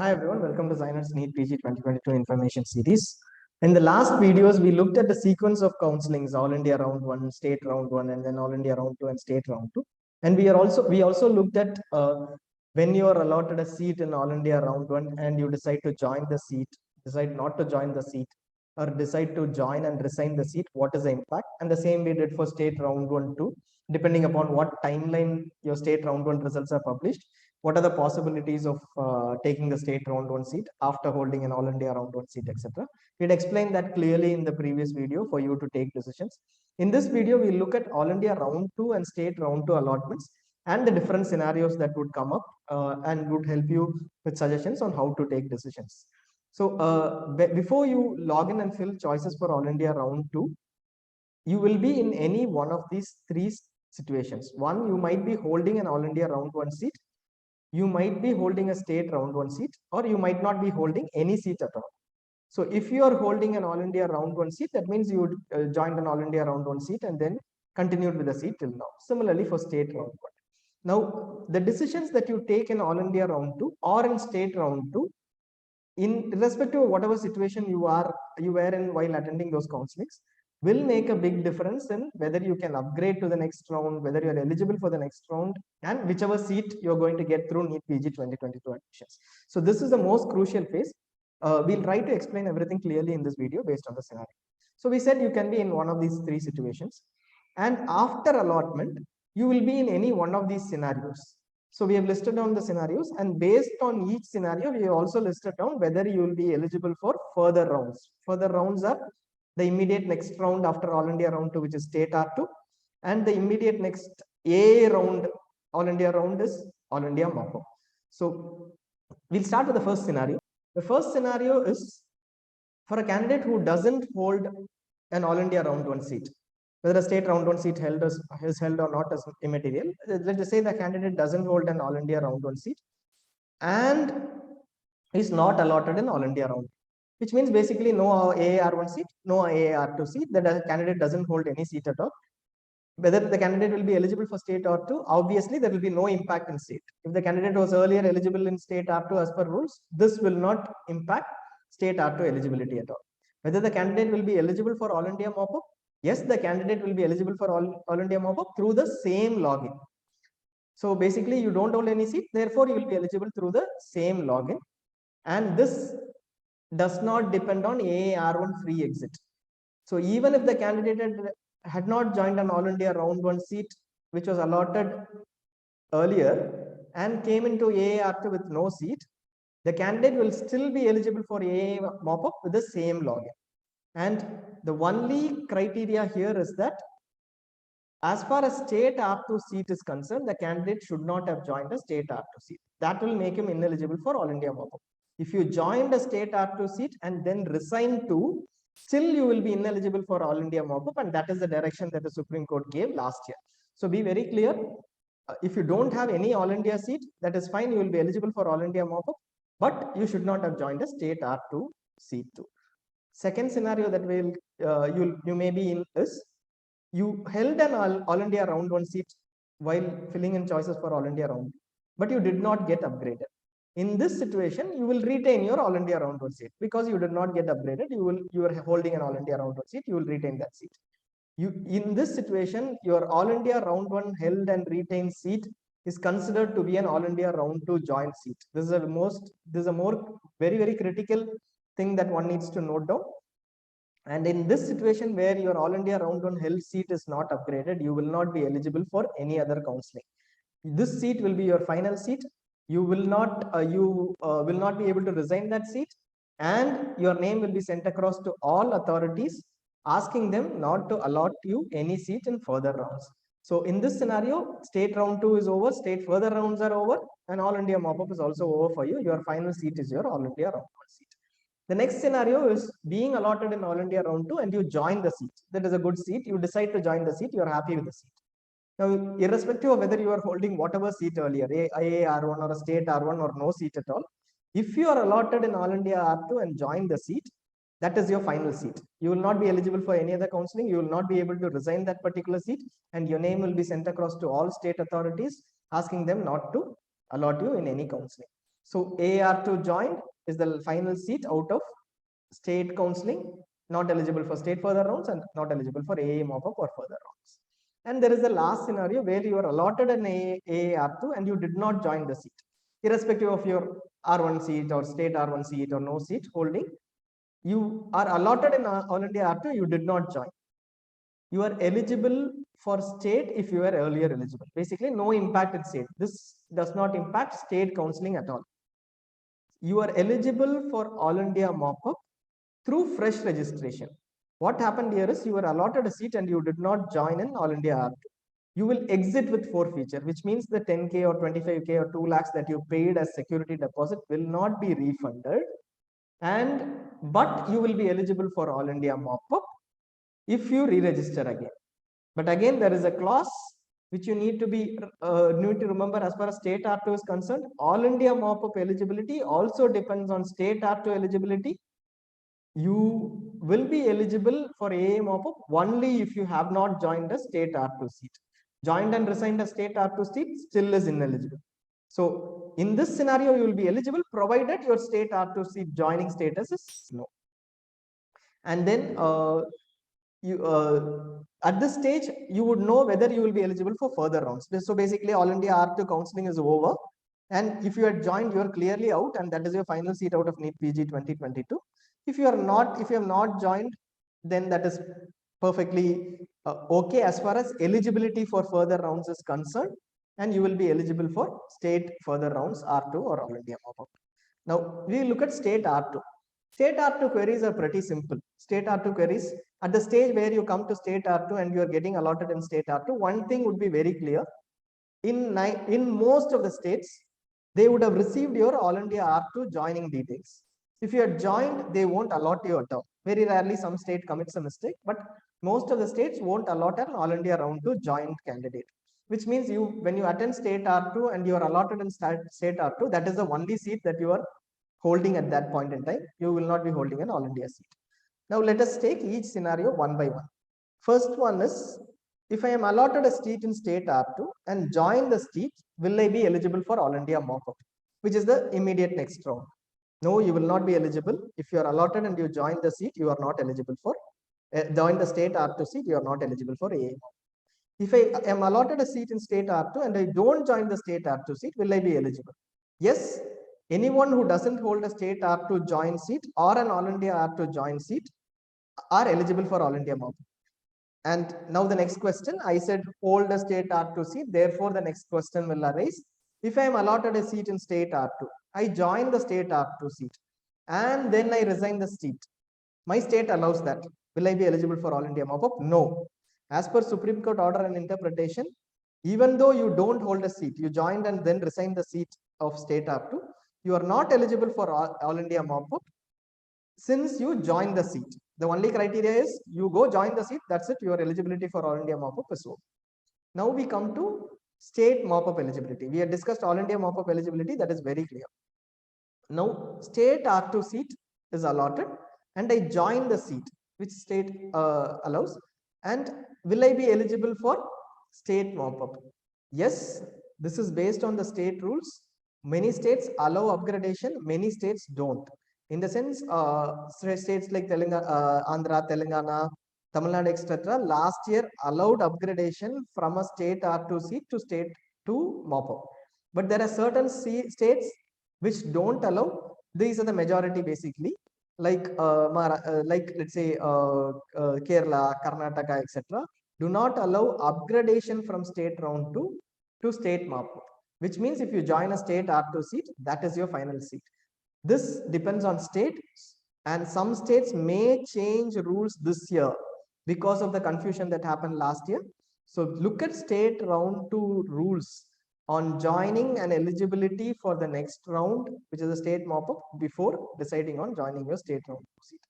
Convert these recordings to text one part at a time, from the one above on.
Hi everyone, welcome to Zainer's NEET PG 2022 information series. In the last videos, we looked at the sequence of counselings, All India Round 1, State Round 1, and then All India Round 2 and State Round 2. And we also looked at when you are allotted a seat in All India Round 1 and you decide to join the seat, decide not to join the seat, or decide to join and resign the seat, what is the impact? And the same we did for State Round 1 too, depending upon what timeline your State Round 1 results are published. What are the possibilities of taking the state round 1 seat after holding an all India round 1 seat, etc. We'd explained that clearly in the previous video for you to take decisions. In this video, we'll look at all India round 2 and state round 2 allotments and the different scenarios that would come up and would help you with suggestions on how to take decisions. So before you log in and fill choices for all India round 2, you will be in any one of these three situations. One, you might be holding an all India round 1 seat. You might be holding a state round 1 seat, or you might not be holding any seat at all. So if you are holding an all India round 1 seat, that means you joined an all India round 1 seat and then continued with the seat till now. Similarly for state round 1. Now, the decisions that you take in all India round 2 or in state round 2, in irrespective of whatever situation you were in while attending those counselings, will make a big difference in whether you can upgrade to the next round, whether you're eligible for the next round, and whichever seat you're going to get through NEET PG 2022 admissions. So this is the most crucial phase. We'll try to explain everything clearly in this video based on the scenario. So we said you can be in one of these three situations, and after allotment, you will be in any one of these scenarios. So we have listed down the scenarios, and based on each scenario, we have also listed down whether you will be eligible for further rounds. Further rounds are the immediate next round after All India round 2, which is State R2, and the immediate next A round, All India round, is All India Mop. So we'll start with the first scenario. The first scenario is for a candidate who doesn't hold an All India round 1 seat. Whether a state round 1 seat is held or not is immaterial. Let's say the candidate doesn't hold an All India round 1 seat and is not allotted an All India round, which means basically no AAR1 seat, no AAR2 seat. The candidate doesn't hold any seat at all. Whether the candidate will be eligible for state R2, obviously there will be no impact in state. If the candidate was earlier eligible in state R2 as per rules, this will not impact state R2 eligibility at all. Whether the candidate will be eligible for All India Mop, yes, the candidate will be eligible for All India Mop through the same login. So basically you don't hold any seat, therefore you will be eligible through the same login. And this does not depend on AAR1 free exit. So even if the candidate had not joined an All India round 1 seat, which was allotted earlier, and came into AAR2 with no seat, the candidate will still be eligible for AA Mop with the same login. And the only criteria here is that as far as state R2 seat is concerned, the candidate should not have joined a state R2 seat. That will make him ineligible for All India Mop. If you joined a state R2 seat and then resigned to, still you will be ineligible for All India Mop, and that is the direction that the Supreme Court gave last year. So be very clear. If you don't have any All India seat, that is fine. You will be eligible for All India Mop, but you should not have joined a state R2 seat too. Second scenario that you may be in is you held an All India round 1 seat while filling in choices for All India round, but you did not get upgraded. In this situation, you will retain your All India round 1 seat because you did not get upgraded. You are holding an All India round 1 seat. You will retain that seat. In this situation, your All India round 1 held and retained seat is considered to be an All India round 2 joint seat. This is a more very critical thing that one needs to note down. And in this situation where your All India round 1 held seat is not upgraded, you will not be eligible for any other counselling. This seat will be your final seat. You will not be able to resign that seat, and your name will be sent across to all authorities asking them not to allot you any seat in further rounds. So in this scenario, state round 2 is over, state further rounds are over, and All India Mop-up is also over for you. Your final seat is your All India round 1 seat. The next scenario is being allotted in All India round 2 and you join the seat. That is a good seat. You decide to join the seat. You are happy with the seat. Now, irrespective of whether you are holding whatever seat earlier, AAR1 or a state R1 or no seat at all, if you are allotted in All India R2 and join the seat, that is your final seat. You will not be eligible for any other counselling. You will not be able to resign that particular seat, and your name will be sent across to all state authorities asking them not to allot you in any counselling. So AR2 joined is the final seat out of state counseling, not eligible for state further rounds and not eligible for AA Mop or further rounds. And there is the last scenario where you are allotted an AR2 and you did not join the seat, irrespective of your R1 seat or state R1 seat or no seat holding. You are allotted in All India R2, you did not join. You are eligible for state if you were earlier eligible. Basically, no impact in state. This does not impact state counseling at all. You are eligible for All India Mop-up through fresh registration. What happened here is you were allotted a seat and you did not join in All India R2. You will exit with forfeiture, which means the 10K or 25K or 2 lakhs that you paid as security deposit will not be refunded. But you will be eligible for All India Mop-up if you re-register again. But again, there is a clause which you need to remember as far as state R2 is concerned. All India Mop-up eligibility also depends on state R2 eligibility. You will be eligible for AA Mop-up only if you have not joined a state R2 seat. Joined and resigned a state R2 seat still is ineligible. So in this scenario, you will be eligible provided your state R2 seat joining status is no. And then at this stage, you would know whether you will be eligible for further rounds. So basically, All India R2 counseling is over. And if you had joined, you are clearly out, and that is your final seat out of NEET PG 2022. If you have not joined, then that is perfectly okay as far as eligibility for further rounds is concerned, and you will be eligible for state further rounds R2 or All India Mop-up. Now we look at state R2. State R2 queries are pretty simple. State R2 queries, at the stage where you come to state R2 and you are getting allotted in state R2, one thing would be very clear. In most of the states, they would have received your All India R2 joining details. If you are joined, they won't allot you at all. Very rarely some state commits a mistake, but most of the states won't allot an All India round 2 joined candidate. Which means when you attend state R2 and you are allotted in state R2, that is the only seat that you are holding at that point in time. You will not be holding an All India seat. Now let us take each scenario one by one. First one is, if I am allotted a seat in state R2 and join the seat, will I be eligible for All India Mop-up, which is the immediate next round? No, you will not be eligible. If you are allotted and you join the seat, you are not eligible for join the state R2 seat, you are not eligible for AA Mop. If I am allotted a seat in state R2 and I don't join the state R2 seat, will I be eligible? Yes, anyone who doesn't hold a state R2 join seat or an All India R2 join seat are eligible for All India Mop. And now the next question, I said hold a state R2 seat. Therefore, the next question will arise. If I am allotted a seat in state R2, I join the state R2 seat and then I resign the seat. My state allows that. Will I be eligible for All India Mop-up? No. As per Supreme Court order and interpretation, even though you don't hold a seat, you joined and then resigned the seat of state R2, you are not eligible for All India Mop-up since you join the seat. The only criteria is you go join the seat, that's it, your eligibility for All India Mop-up is over. Now we come to state Mop-up eligibility. We had discussed All India Mop-up eligibility, that is very clear. Now state R2 seat is allotted and I join the seat, which state allows, and will I be eligible for state Mop-up? Yes, this is based on the state rules. Many states allow upgradation, many states don't. In the sense, states like Telangana, Andhra, Telangana, Tamil Nadu, etc. last year allowed upgradation from a state R2 seat to state 2 Mop-up. But there are certain states which don't allow. These are the majority basically, like let's say Kerala, Karnataka, etc. do not allow upgradation from state round 2 to state Mop-up, which means if you join a state R2 seat, that is your final seat. This depends on states, and some states may change rules this year because of the confusion that happened last year. So look at state round 2 rules on joining and eligibility for the next round, which is a state Mop-up, before deciding on joining your state round 2 seat.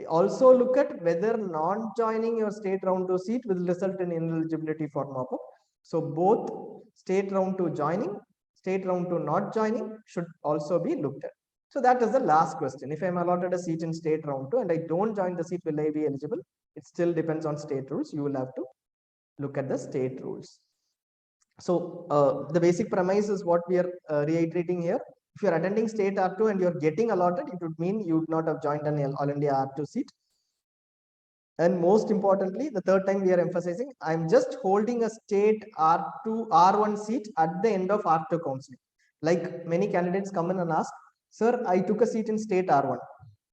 Also look at whether non-joining your state round 2 seat will result in ineligibility for Mop-up. So both state round 2 joining, state round 2 not joining should also be looked at. So that is the last question. If I am allotted a seat in state round 2 and I don't join the seat, will I be eligible? It still depends on state rules. You will have to look at the state rules. So the basic premise is what we are reiterating here. If you're attending state R2 and you're getting allotted, it would mean you would not have joined an All India R2 seat. And most importantly, the third time we are emphasizing, I'm just holding a state R2, R1 seat at the end of R2 counseling. Like many candidates come in and ask, sir, I took a seat in state R1.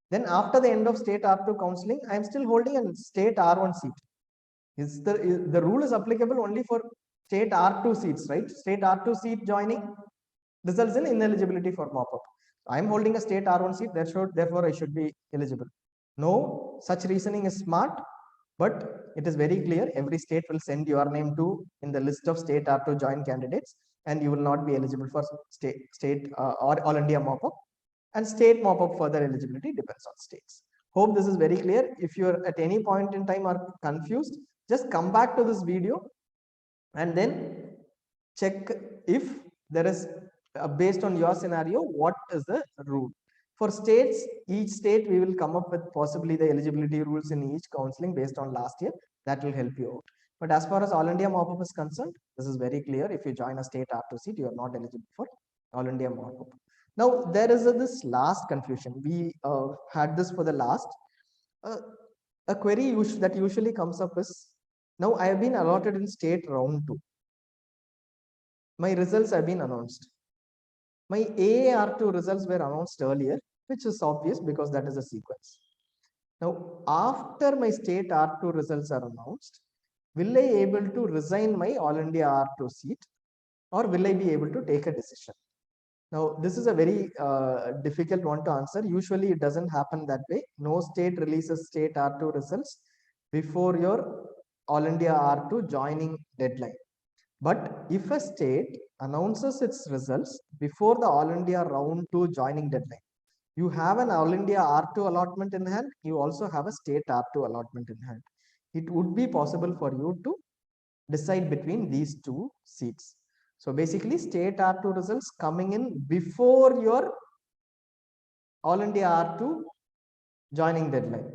Then after the end of state R2 counseling, I'm still holding a state R1 seat. The rule is applicable only for state R2 seats, right? State R2 seat joining results in ineligibility for mop-up. I'm holding a state R1 seat, therefore I should be eligible. No, such reasoning is smart, but it is very clear. Every state will send your name to in the list of state R2 joint candidates, and you will not be eligible for state or All India mop-up. And state mop-up further eligibility depends on states. Hope this is very clear. If you're at any point in time are confused, just come back to this video and then check if there is based on your scenario, what is the rule. For states, each state we will come up with possibly the eligibility rules in each counseling based on last year. That will help you out. But as far as All India mop-up is concerned, this is very clear. If you join a state R2 seat, you are not eligible for All India mop-up. Now there is this last confusion. We had this for the last. A query that usually comes up is, now I have been allotted in state round 2. My results have been announced. My AAR2 results were announced earlier, which is obvious because that is a sequence. Now, after my state R2 results are announced, will I able to resign my All India R2 seat, or will I be able to take a decision? Now, this is a very difficult one to answer. Usually, it doesn't happen that way. No state releases state R2 results before your All India R2 joining deadline. But if a state announces its results before the All India round 2 joining deadline, you have an All India R2 allotment in hand, you also have a state R2 allotment in hand. It would be possible for you to decide between these two seats. So basically, state R2 results coming in before your All India R2 joining deadline.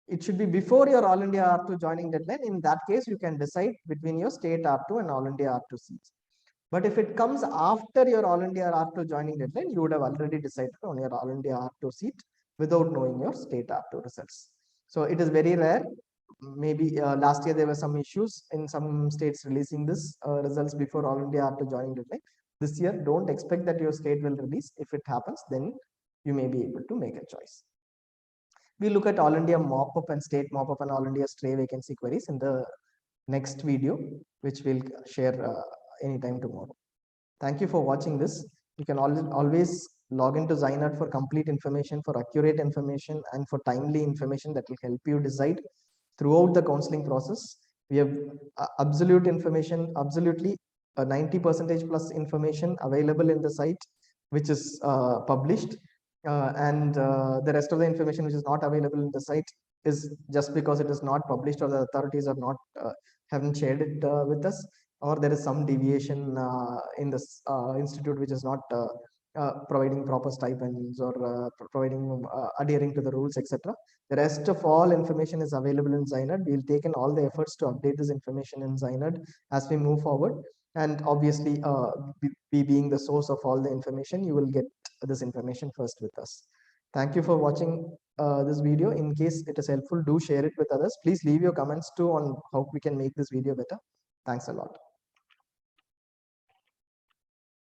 It should be before your All India R2 joining deadline. In that case, you can decide between your state R2 and All India R2 seats. But if it comes after your All India R2 joining deadline, you would have already decided on your All India R2 seat without knowing your state R2 results. So it is very rare. Maybe last year there were some issues in some states releasing this results before All India R2 joining deadline. This year, don't expect that your state will release. If it happens, then you may be able to make a choice. We look at All India mop-up and state mop-up and All India stray vacancy queries in the next video, which we'll share anytime tomorrow. Thank you for watching this. You can always log into Zynet for complete information, for accurate information, and for timely information that will help you decide throughout the counseling process. We have absolute information, absolutely 90% plus information available in the site, which is published. And the rest of the information which is not available in the site is just because it is not published or the authorities are not haven't shared it with us, or there is some deviation in this institute which is not providing proper stipends or providing adhering to the rules, etc. The rest of all information is available in Zynet. We'll take in all the efforts to update this information in Zynet as we move forward. And obviously, we being the source of all the information, you will get this information first with us. Thank you for watching this video. In case it is helpful, do share it with others. Please leave your comments too on how we can make this video better. Thanks a lot.